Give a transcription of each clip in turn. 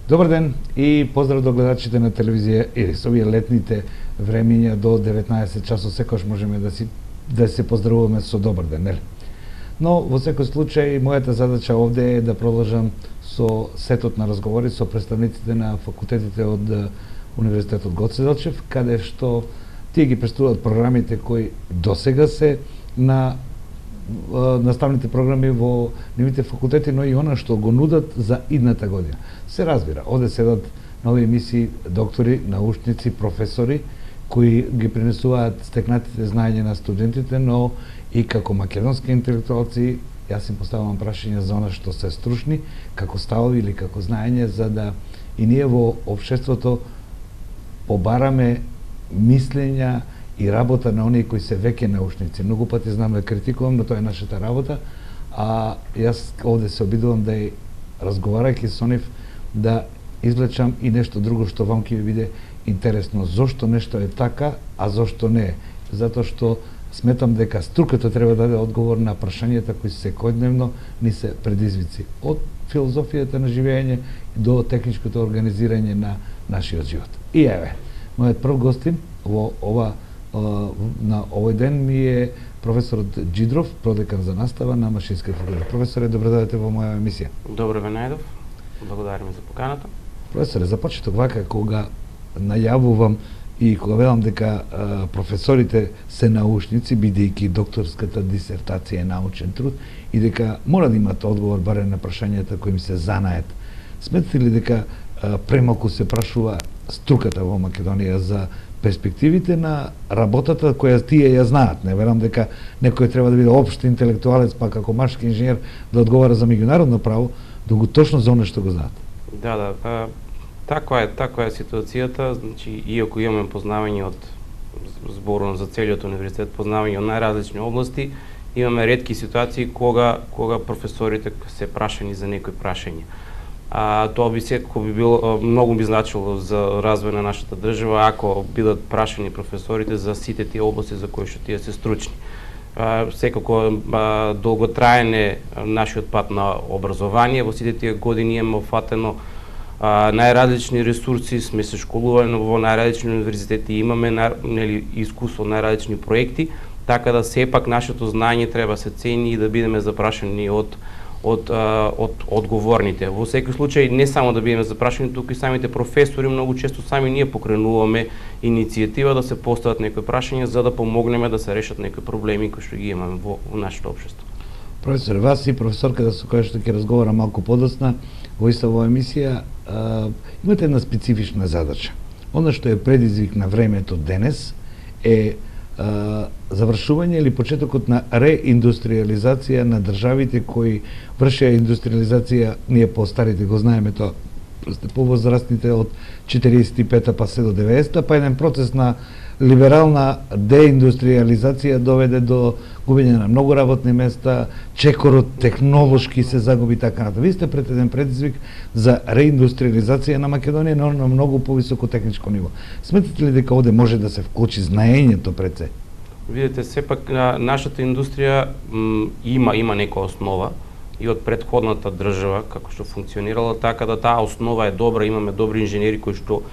Добар ден и поздрав до гледачите на телевизија Ирис. Овие летните времиња до 19 часот секогаш можеме да се поздравуваме со добар ден, нели? Но во секој случај мојата задача овде е да продолжам со сетот на разговори со представниците на факултетите од Универзитетот Гоце Делчев, каде што тие ги представуваат програмите кои досега се на наставните програми во нивните факултети, но и она што го нудат за идната година. Се разбира, овде седат нови емисии доктори, научници, професори, кои ги принесуваат стекнатите знаења на студентите, но и како македонски интелектуалци, јас им поставувам прашања за она што се стручни, како ставови или како знаење, за да и ние во општеството побараме мислења и работа на оние кои се веќе научници. Многу пати знам да критикувам, но тоа е нашата работа, а јас овде се обидувам да и разговарајќи со нив, да извлечам и нешто друго што вам ќе ви биде интересно. Зошто нешто е така, а зошто не е? Затоа што сметам дека струката треба да даде одговор на прашањата кои секојдневно ни се предизвици. Од филозофијата на живење до техничкото организирање на нашиот живот. И еве, мојот прв гостин во на овој ден ми е професорот Джидров, продекан за настава на Машински факултет. Професоре, добро дојдете во моја емисија. Добро ве најдов. Благодариме за поканата. Професоре, започнете вака кога најавувам и кога велам дека професорите се научници, бидејќи докторската дисертација е научен труд и дека мора да имате одговор барем на прашањата кои им се занает. Сметате ли дека премалку се прашува струката во Македонија за перспективите на работата која тие ја знаат? Не верам дека некој треба да биде општ интелектуалец, па како машки инженер да одговара за меѓународно право, туку точно за оно што го знаат. Да, таква е ситуацијата, значи иако имаме познавање од зборувам за целиот универзитет, познавање од најразлични области, имаме ретки ситуации кога професорите се прашани за некои прашања. Тоа би секако би било многу би значило за развој на нашата држава ако бидат прашани професорите за сите тие области за кои што тие се стручни. Секако долготраен е нашиот пат на образование, во сите тие години имаме фатено најразлични ресурси, сме се школувани во најразлични универзитети, имаме искуство од најразлични проекти, така да сепак нашето знаење треба се цени и да бидеме запрашани од одговорните. Во секој случај не само да бидеме запрашани, туку и самите професори многу често сами ние покренуваме иницијатива да се постават некои прашања за да помогнеме да се решат некои проблеми кои што ги имаме во нашето општество. Професор, вас и професорката со која што ќе разговарам малку подоцна во иста оваа емисија, имате една специфична задача. Она што е предизвик на времето денес е завршување или почетокот на реиндустриализација на државите кои вршеа индустриализација, ние по-старите го знаеме тоа, сте повозрастните од 45-та па се до 90-та, па еден процес на либерална деиндустриализација доведе до губење на многу работни места, чекорот технолошки се загуби така натаму. Ви сте пред еден предизвик за реиндустриализација на Македонија, но на многу повисоко техничко ниво. Сметате ли дека овде може да се вклучи знаењето пред се? Видите, сепак нашата индустрија има некоја основа и од претходната држава како што функционирала, така да таа основа е добра, имаме добри инженери кои што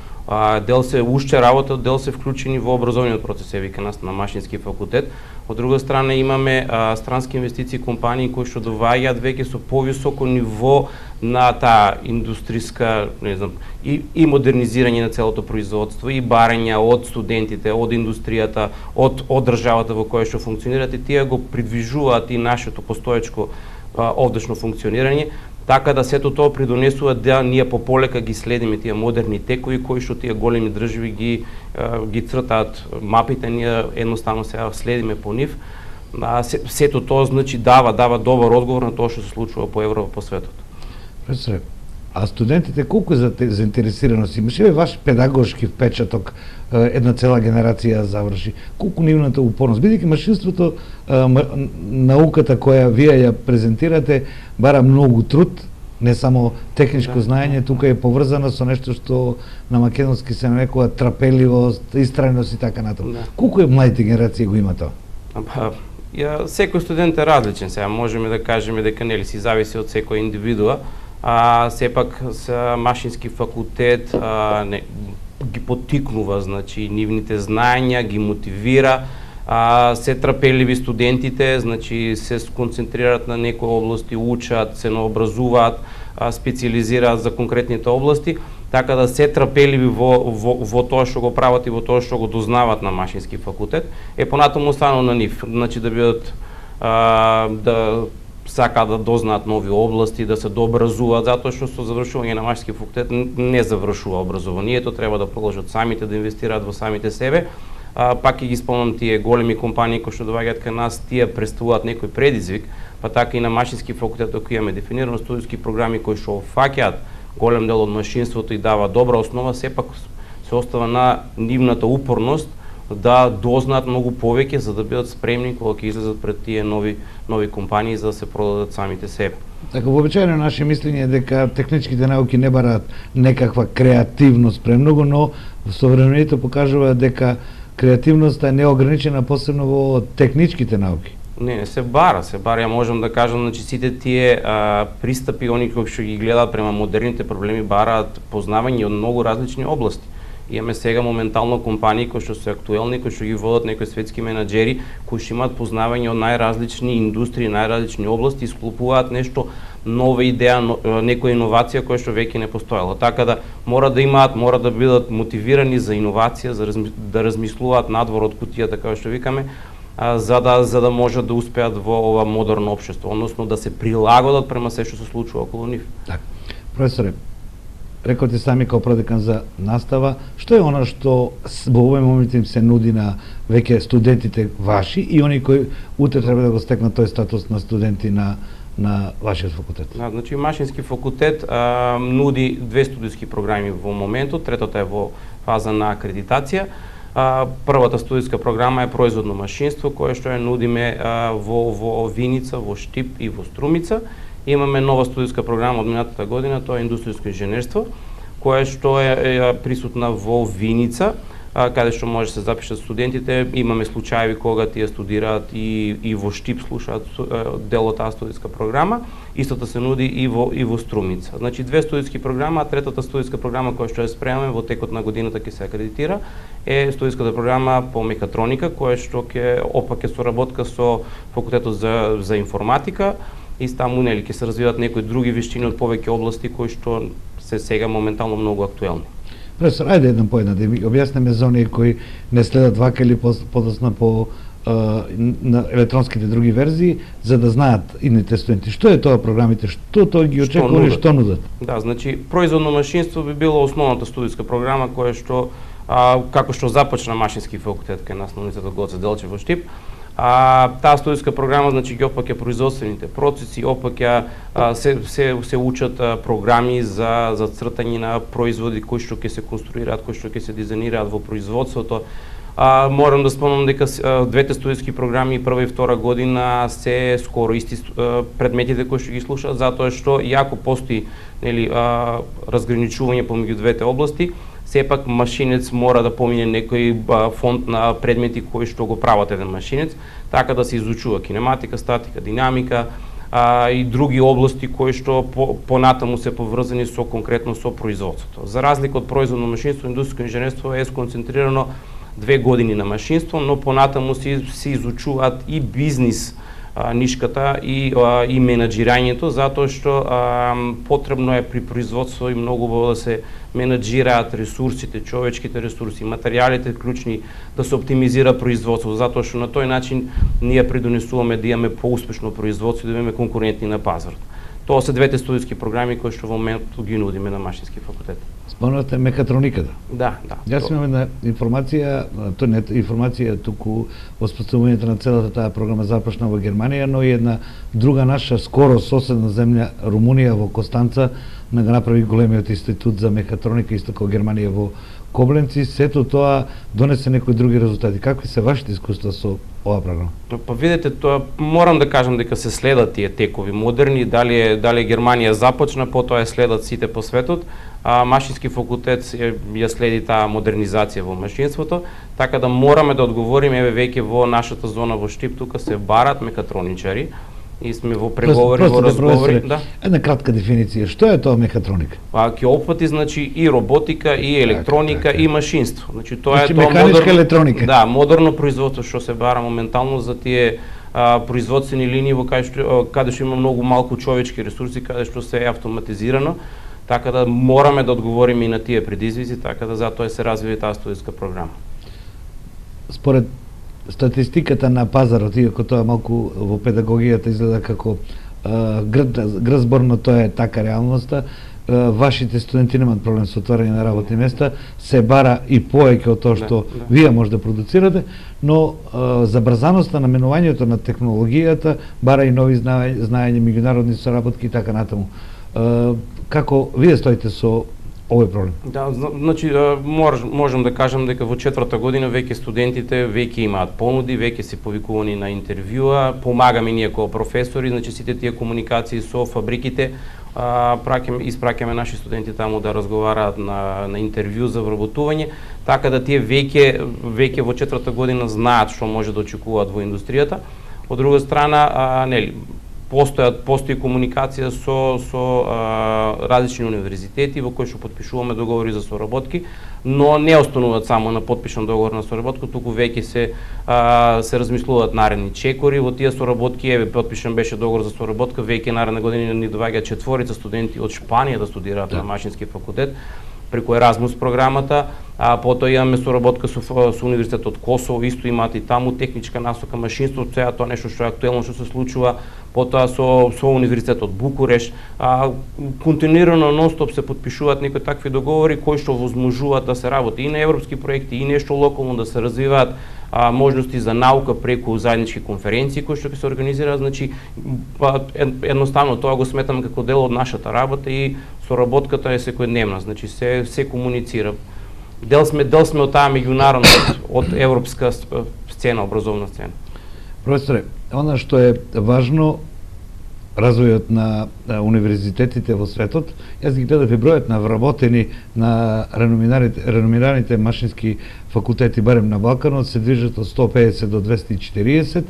дел се уште работат, дел се вклучени во образовниот процес, вика нас на Машински факултет. Од друга страна имаме странски инвестиции компании кои што доваѓаат веќе со повисоко ниво на таа индустријска, не знам, и модернизирање на целото производство и барања од студентите, од индустријата, од државата во која што функционираат и тие го придвижуваат и нашето постоечко овдешно функционирање, така да сето тоа придонесува да ние пополека ги следиме тие модерни текови кои што тие големи држави ги цртаат мапите, ние едноставно сега следиме по нив. Сето тоа значи дава добар одговор на тоа што се случува по Европа, по светот. Професоре, а студентите колку заинтересираност имаше ваш педагошки впечаток, една цела генерација заврши, колку нивната упорност, бидејќи машинството, науката која вие ја презентирате бара многу труд, не само техничко знаење, тука е поврзано со нешто што на македонски се нарекува трапеливост, истрајност и така натаму. Колку е младите генерации го има тоа? Секој студент е различен, сега можеме да кажеме дека нели си зависи од секоја индивидуа, сепак машински факултет ги поттикнува, значи нивните знаења, ги мотивира, се трпеливи студентите, значи се сконцентрираат на некои области, учат, се наобразуваат, специализираат за конкретните области, така да се трпеливи во тоа што го прават и во тоа што го дознават на машински факултет, понатаму останало на нив, значи да бидат да сакаат да дознаат нови области, да се дообразуваат, затоа што со завршување на машински факултет не завршува образованието, треба да продолжат самите да инвестираат во самите себе. Пак ќе ги спомнам тие големи компании кои што доаѓаат кај нас, тие представуваат некој предизвик, па така и на машински факултет ако имаме дефинирано студиски програми кои што фаќаат голем дел од машинството и дава добра основа, сепак се остава на нивната упорност да дознаат многу повеќе за да бидат спремни кога ќе излезат пред тие нови компании за да се продадат самите себе. Така вообичаено наше мислење е дека техничките науки не бараат некаква креативност премногу, но современите покажуваат дека креативноста е неограничена посебно во техничките науки. Не се бара, ја можам да кажам, значи сите тие пристапи, они кои што ги гледаат према модерните проблеми бараат познавање од многу различни области. Имаме сега моментално компании кои што се актуелни, кои што ги водат некои светски менаџери, кои што имаат познавање од најразлични индустрии, најразлични области и склопуваат нешто нова идеја, некоја иновација која што веќе не постоела. Така да мора да бидат мотивирани за иновација, да размислуваат надвор од кутијата, како што викаме, за да можат да успеат во ова модерно општество, односно да се прилагодат према се што се случува околу нив. Така. Професоре, рекоте сами као продекан за настава, што е она што во овој момент им се нуди на веќе студентите ваши и они кои утре треба да го стекнат тој статус на студенти на вашиот факултет? Значи машински факултет нуди 2 студиски програми во моментот, третата е во фаза на акредитација. Првата студиска програма е производно машинство, кое што ја нудиме во Виница, во Штип и во Струмица. Имаме нова студиска програма од минатата година, тоа е индустријско инженерство, кое што е присутна во Виница, каде што може да се запишат студентите. Имаме случаи кога тие студираат и во Штип слушаат дел од таа студиска програма. Истото се нуди и во Струмица. Значи 2 студиски програма, а третата студиска програма која што ја спремаме во текот на годината ќе се акредитира е студиската програма по мекатроника, која што ќе соработка со факултетот за информатика и таму нели ќе се развиваат некои други вештини од повеќе области кои што се сега моментално многу актуелни. Професор, ајде еден по една да ми објаснеме за оние кои не следат вака или подоцна по на електронските други верзии, за да знаат идните студенти што е тоа програмите, што тоа ги очекува и што нудат. Да, значи производно машинство би било основната студиска програма која што како што започна машински факултет кај нас на уницата Гоце Делчев во Штип. Таа студиска програма значи ги опаќа производствените процеси, опаќа се учат програми за цртање на производи кои што ќе се конструираат, кои што ќе се дизајнираат во производството. Морам да спомнам дека двете студиски програми, прва и втора година, се скоро исти предметите кои што ги слушаат, затоа што иако постои нели разграничување помеѓу двете области, сепак машинец мора да помине некој фонд на предмети кои што го прават еден машинец, така да се изучува кинематика, статика, динамика и други области кои што понатаму се поврзани со конкретно со производството. За разлика од производно машинство, индустријско инженерство е сконцентрирано 2 години на машинство, но понатаму се изучуваат и бизнис нишката и менаџирањето, затоа што потребно е при производство и многу да се менаџираат ресурсите, човечките ресурси, материјалите клучни, да се оптимизира производство, затоа што на тој начин ние придонесуваме да имаме поуспешно производство и да имаме конкурентни на пазарот. Тоа се двете студиски програми кои што во моментот ги нудиме на машински факултет. Спомнавте мекатрониката. Да. Јас имам една информација, тоа не информација, туку воспоставувањето на целата таа програма започна во Германија, но и една друга наша скоро соседна земја, Румунија, во Костанца, да го направи големиот институт за мекатроника, исто како Германија во Кобленци. Сето тоа донесе некои други резултати. Какви се вашите искуства со оваа програма? Па видете, тоа морам да кажам дека се следат тие текови модерни, дали Германија започна, потоа ја следат сите по светот, машински факултет ја следи таа модернизација во машинството, така да мораме да одговориме, еве веќе во нашата зона во Штип тука се барат мекатроничари, и сме во преговори, во разговори. Да. Една кратка дефиниција, што е тоа мехатроника? Ќе опфати значи и роботика, и електроника, и машинство. Значи тоа е тоа механичка електроника. Да, модерно производство што се бара моментално за тие производствени линии во каде што има многу малку човечки ресурси, каде што се е автоматизирано, така да мораме да одговориме и на тие предизвици, така да затоа се развива таа студентска програма. Според статистиката на пазарот, иако тоа малку во педагогијата изгледа како грзборно, тоа е така реалноста, вашите студенти немаат проблем со отварање на работни места, се бара и повеќе од тоа што вие може да продуцирате, но забрзаноста на менувањето на технологијата бара и нови знаења, меѓународни соработки и така натаму. Како вие стоите со овој проблем? Да, значи можам да кажам дека во 4-та година веќе студентите веќе имаат понуди, веќе се повикувани на интервјуа, помагаме ние како професори, значи сите тие комуникации со фабриките, испраќаме наши студенти таму да разговараат на интервју за вработување, така да тие веќе во 4-та година знаат што може да очекуваат во индустријата. Од друга страна, постои комуникација со различни универзитети во кои што потпишуваме договори за соработки, но не остануваат само на потпишан договор на соработка, туку веќе се размислуваат наредни чекори во тие соработки. Потпишан беше договор за соработка, веќе наредна година ни доаѓаат 4 студенти од Шпанија да студираат на машински факултет преку Еразмус програмата, потоа имаме соработка со Универзитетот Косово, исто имаат и таму техничка насока машинство, сега тоа нешто што е актуелно што се случува, потоа со Универзитетот Букуреш, континуирано нон-стоп се потпишуваат некои такви договори кои што возможуваат да се работи и на европски проекти и нешто локално да се развиваат можности за наука преку заеднички конференции кои што ќе се организираат, значи едноставно тоа го сметам како дел од нашата работа и соработката е секојдневна, значи се комуницира. Дел сме од таа меѓународна, од европска сцена, образовна сцена. Професоре, она што е важно, развојот на универзитетите во светот, јас ги гледав и бројот на вработени на реномираните машински факултети, барем на Балканот, се движат од 150 до 240,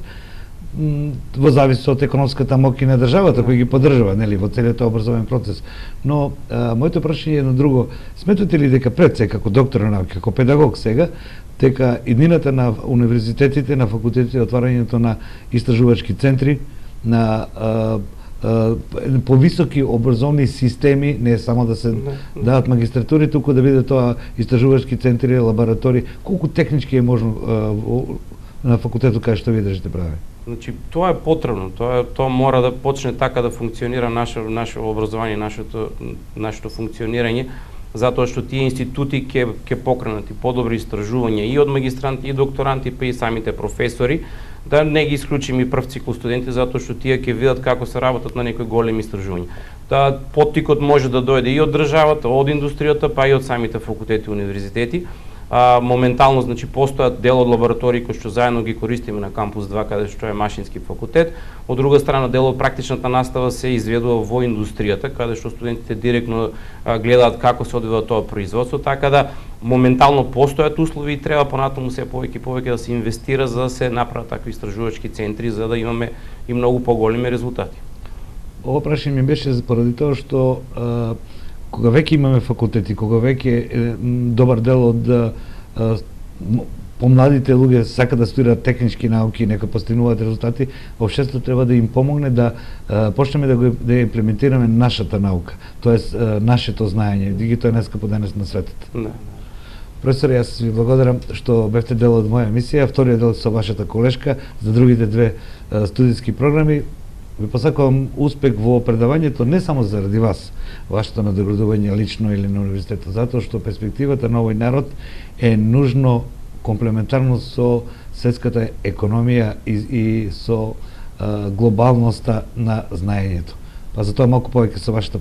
во зависи од економската моќ на државата која ги поддржува, нели, во целиот образовен процес. Но моето прашање е едно друго. Сметате ли дека пред се како доктор на науки, како педагог сега, дека иднината на универзитетите, на факултетите, отварањето на истражувачки центри, на повисоки образовни системи, не само да се дадат магистратури, туку да биде тоа истражувачки центри, лаборатории, колку технички е можно на факултетот кај што вие држите прави? Значи, тоа е потребно, тоа мора да почне така да функционира наше образование, нашето функционирање, затоа што тие институти ќе покренат и подобри истражувања и од магистранти, и докторанти, па и самите професори, да не ги исклучим и прв цикл студенти, затоа што тие ќе видат како се работат на некои големи истражувања. Таа поттикот може да дојде и од државата, од индустријата, па и од самите факултети и универзитети. Моментално, значи, постојат дел од лаборатории кои што заедно ги користиме на кампус 2, каде што е машински факултет. Од друга страна, дел од практичната настава се изведува во индустријата, каде што студентите директно гледаат како се одвива тоа производство, така да моментално постојат услови и треба понатаму се повеќе и повеќе да се инвестира за да се направат такви истражувачки центри, за да имаме и многу поголеми резултати. Ово прашање ми беше поради тоа што кога веќе имаме факултети, кога веќе добар дел од помладите луѓе сака да студираат технички науки и нека постигнуваат резултати, општеството треба да им помогне да почнеме да имплементираме нашата наука, тоест нашето знаење, диги тоа нескапо денес на светот. Професор, јас ви благодарам што бевте дел од моја емисија, вториот дел со вашата колешка, за другите две студиски програми. Ви посакувам успех во предавањето не само заради вас, вашето надоградување лично или на универзитетот, затоа што перспективата на овој народ е нужно комплементарно со светската економија и со глобалноста на знаењето. Па затоа малку повеќе со вашата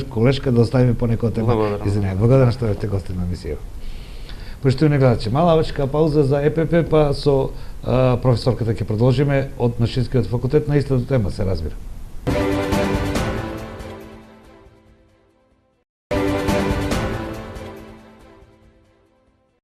колешка да оставиме по некоја тема. Извинете, благодарам што бевте гости на емисија. Поштовани гледачи, малавачка пауза за ЕПП, па со професорката ќе продолжиме од Машинскиот факултет на истата тема, се разбира.